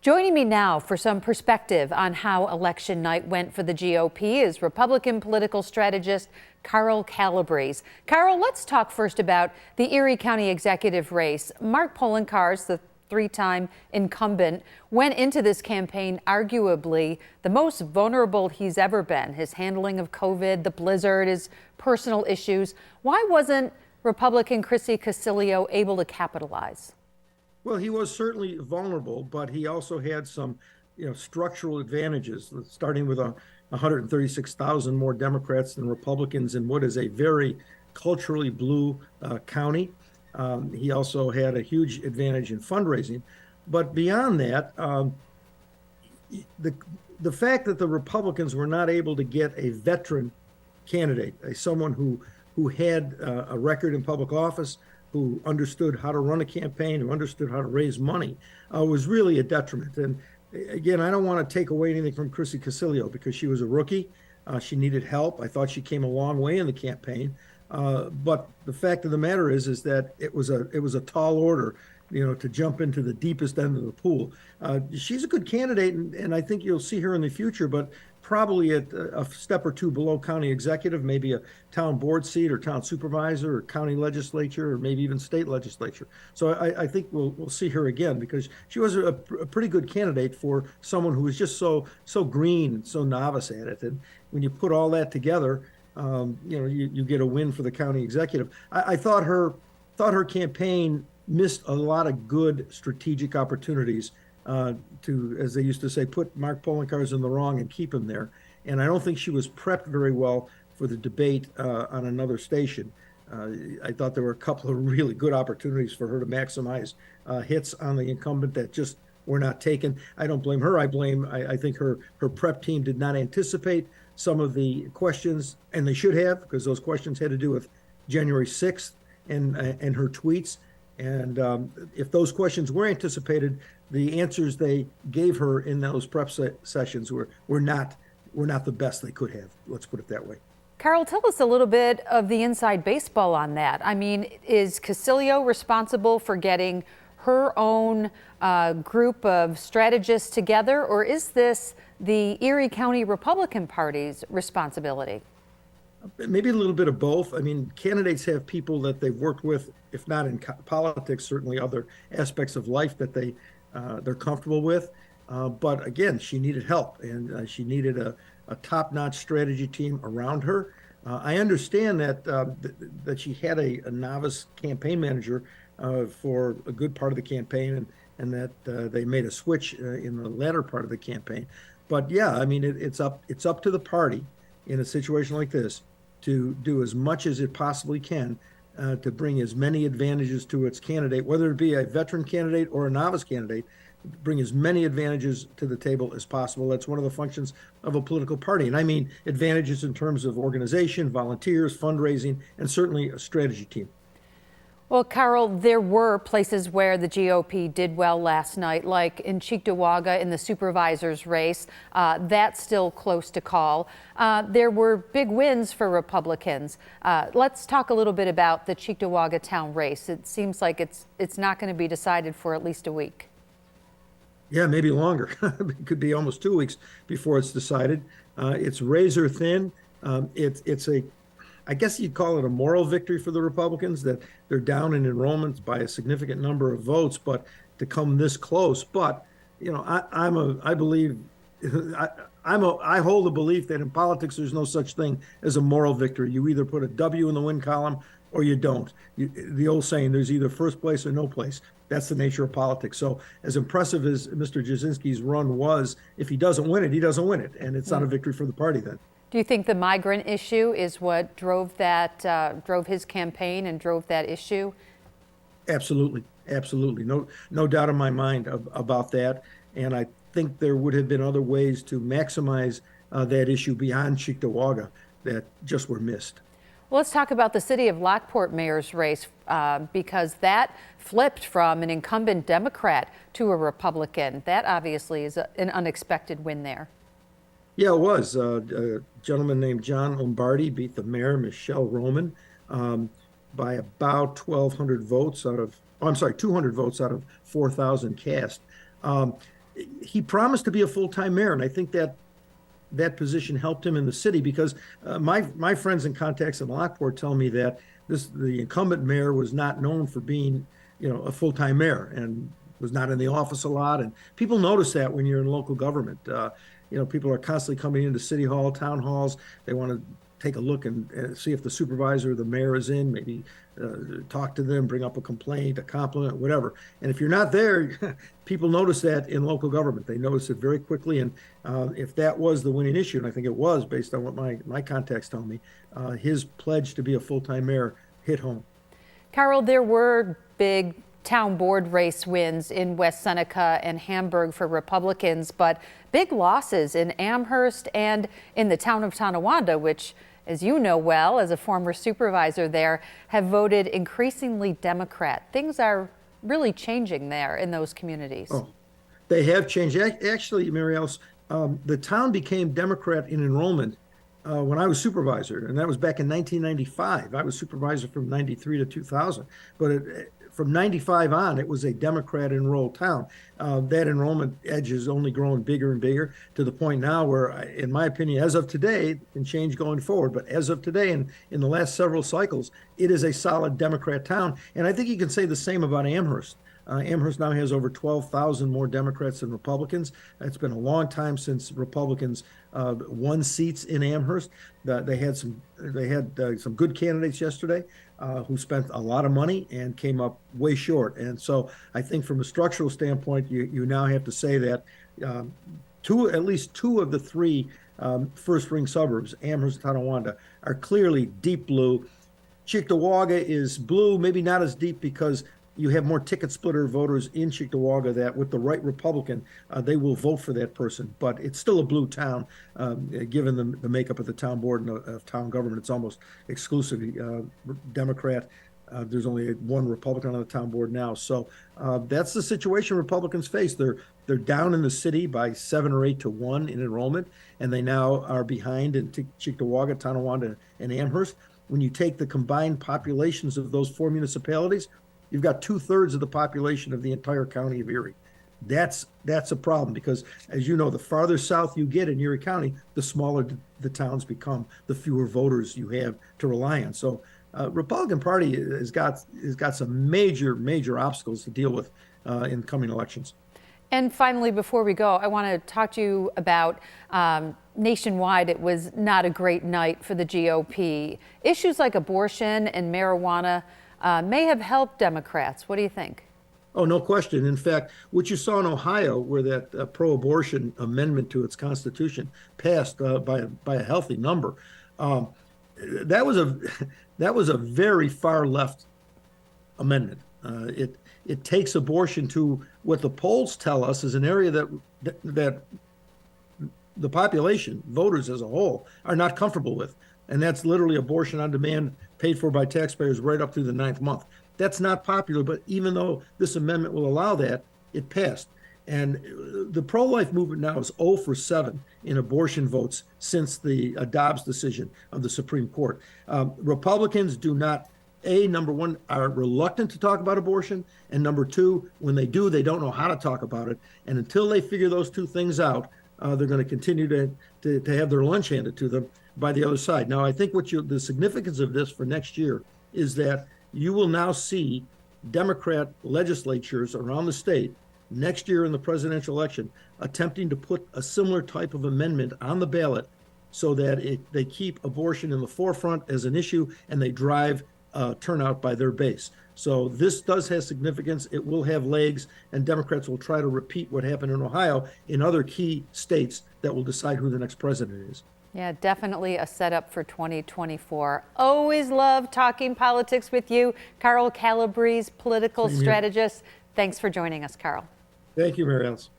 Joining me now for some perspective on how election night went for the GOP is Republican political strategist Carl Calabrese. Carl, let's talk first about the Erie County executive race. Mark Poloncarz, the three-time incumbent, went into this campaign arguably the most vulnerable he's ever been. His handling of COVID, the blizzard, his personal issues. Why wasn't Republican Chrissy Casilio able to capitalize? Well, he was certainly vulnerable, but he also had some, structural advantages, starting with 136,000 more Democrats than Republicans in what is a very culturally blue county. He also had a huge advantage in fundraising. But beyond that, the fact that the Republicans were not able to get a veteran candidate, someone who had a record in public office, who understood how to run a campaign, who understood how to raise money, was really a detriment. And again, I don't want to take away anything from Chrissy Casilio because she was a rookie. She needed help. I thought she came a long way in the campaign. But the fact of the matter is that it was a tall order, to jump into the deepest end of the pool. She's a good candidate, and I think you'll see her in the future, but probably at a step or two below county executive, maybe a town board seat or town supervisor or county legislature or maybe even state legislature. So I think we'll see her again because she was a pretty good candidate for someone who was just so green, so novice at it. And when you put all that together, you get a win for the county executive. I thought her campaign missed a lot of good strategic opportunities to, as they used to say, put Mark Poloncarz in the wrong and keep him there. And I don't think she was prepped very well for the debate on another station. I thought there were a couple of really good opportunities for her to maximize hits on the incumbent that just were not taken. I don't blame her. I think her prep team did not anticipate some of the questions, and they should have, because those questions had to do with January 6th and her tweets. And if those questions were anticipated, the answers they gave her in those prep sessions were not the best they could have. Let's put it that way. Carl, tell us a little bit of the inside baseball on that. I mean, is Casilio responsible for getting her own group of strategists together, or is this the Erie County Republican Party's responsibility? Maybe a little bit of both. I mean, candidates have people that they've worked with, if not in politics, certainly other aspects of life that they're comfortable with. But again, she needed help, and she needed a top-notch strategy team around her. I understand that she had a novice campaign manager for a good part of the campaign, and that they made a switch in the latter part of the campaign. But yeah, I mean, it's up to the party in a situation like this to do as much as it possibly can to bring as many advantages to its candidate, whether it be a veteran candidate or a novice candidate, bring as many advantages to the table as possible. That's one of the functions of a political party. And I mean advantages in terms of organization, volunteers, fundraising, and certainly a strategy team. Well, Carl, there were places where the GOP did well last night, like in Cheektowaga in the supervisor's race. That's still close to call. There were big wins for Republicans. Let's talk a little bit about the Cheektowaga town race. It seems like it's not going to be decided for at least a week. Yeah, maybe longer. It could be almost 2 weeks before it's decided. It's razor thin. I guess you'd call it a moral victory for the Republicans that they're down in enrollments by a significant number of votes, but to come this close. But I hold the belief that in politics there's no such thing as a moral victory. You either put a W in the win column or you don't. The old saying, there's either first place or no place. That's the nature of politics. So as impressive as Mr. Jasinski's run was, if he doesn't win it, he doesn't win it, and it's not a victory for the party then. Do you think the migrant issue is what drove his campaign and drove that issue? Absolutely. No doubt in my mind about that. And I think there would have been other ways to maximize that issue beyond Cheektowaga that just were missed. Well, let's talk about the city of Lockport mayor's race because that flipped from an incumbent Democrat to a Republican. That obviously is an unexpected win there. Yeah, it was. A gentleman named John Lombardi beat the mayor, Michelle Roman, by about 200 votes out of 4,000 cast. he promised to be a full-time mayor, and I think that position helped him in the city because my friends and contacts in Lockport tell me that the incumbent mayor was not known for being, a full-time mayor and was not in the office a lot. And people notice that when you're in local government. People are constantly coming into city hall, town halls. They want to take a look and see if the supervisor or the mayor is in, maybe talk to them, bring up a complaint, a compliment, whatever. And if you're not there, people notice that in local government. They notice it very quickly. And if that was the winning issue, and I think it was based on what my contacts tell me, his pledge to be a full-time mayor hit home. Carl, there were big town board race wins in West Seneca and Hamburg for Republicans, but big losses in Amherst and in the town of Tonawanda, which, as you know well, as a former supervisor there, have voted increasingly Democrat. Things are really changing there in those communities. Oh, they have changed. Actually, MaryAlice, the town became Democrat in enrollment when I was supervisor, and that was back in 1995. I was supervisor from 93 to 2000. But from 95 on, it was a Democrat enrolled town. That enrollment edge is only growing bigger and bigger to the point now where, in my opinion, as of today, it can change going forward. But as of today, and in the last several cycles, it is a solid Democrat town. And I think you can say the same about Amherst. Amherst now has over 12,000 more Democrats than Republicans. It's been a long time since Republicans won seats in Amherst. They had some good candidates yesterday who spent a lot of money and came up way short. And so I think from a structural standpoint, you now have to say that at least two of the three first ring suburbs, Amherst and Tonawanda, are clearly deep blue. Cheektowaga is blue, maybe not as deep because you have more ticket splitter voters in Cheektowaga that with the right Republican, they will vote for that person. But it's still a blue town, given the makeup of the town board and of town government. It's almost exclusively Democrat. There's only one Republican on the town board now. So that's the situation Republicans face. They're down in the city by 7 or 8 to 1 in enrollment, and they now are behind in Cheektowaga, Tonawanda, and Amherst. When you take the combined populations of those four municipalities, you've got 2/3 of the population of the entire county of Erie. That's a problem because, as you know, the farther south you get in Erie County, the smaller the towns become, the fewer voters you have to rely on. So Republican Party has got some major obstacles to deal with in coming elections. And finally, before we go, I want to talk to you about nationwide. It was not a great night for the GOP. Issues like abortion and marijuana may have helped Democrats. What do you think? Oh, no question. In fact, what you saw in Ohio, where that pro-abortion amendment to its constitution passed by a healthy number, that was a very far left amendment. It takes abortion to what the polls tell us is an area that the population, voters as a whole, are not comfortable with. And that's literally abortion on demand, paid for by taxpayers right up through the 9th month. That's not popular, but even though this amendment will allow that, it passed. And the pro-life movement now is 0 for 7 in abortion votes since the Dobbs decision of the Supreme Court. Republicans do not, number one, are reluctant to talk about abortion, and number two, when they do, they don't know how to talk about it. And until they figure those two things out, they're going to continue to have their lunch handed to them by the other side. Now, I think the significance of this for next year is that you will now see Democrat legislatures around the state next year in the presidential election attempting to put a similar type of amendment on the ballot so that they keep abortion in the forefront as an issue and they drive turnout by their base. So this does have significance. It will have legs, and Democrats will try to repeat what happened in Ohio in other key states that will decide who the next president is. Yeah, definitely a setup for 2024. Always love talking politics with you. Carl Calabrese, political strategist. Thanks for joining us, Carl. Thank you, MaryAlice.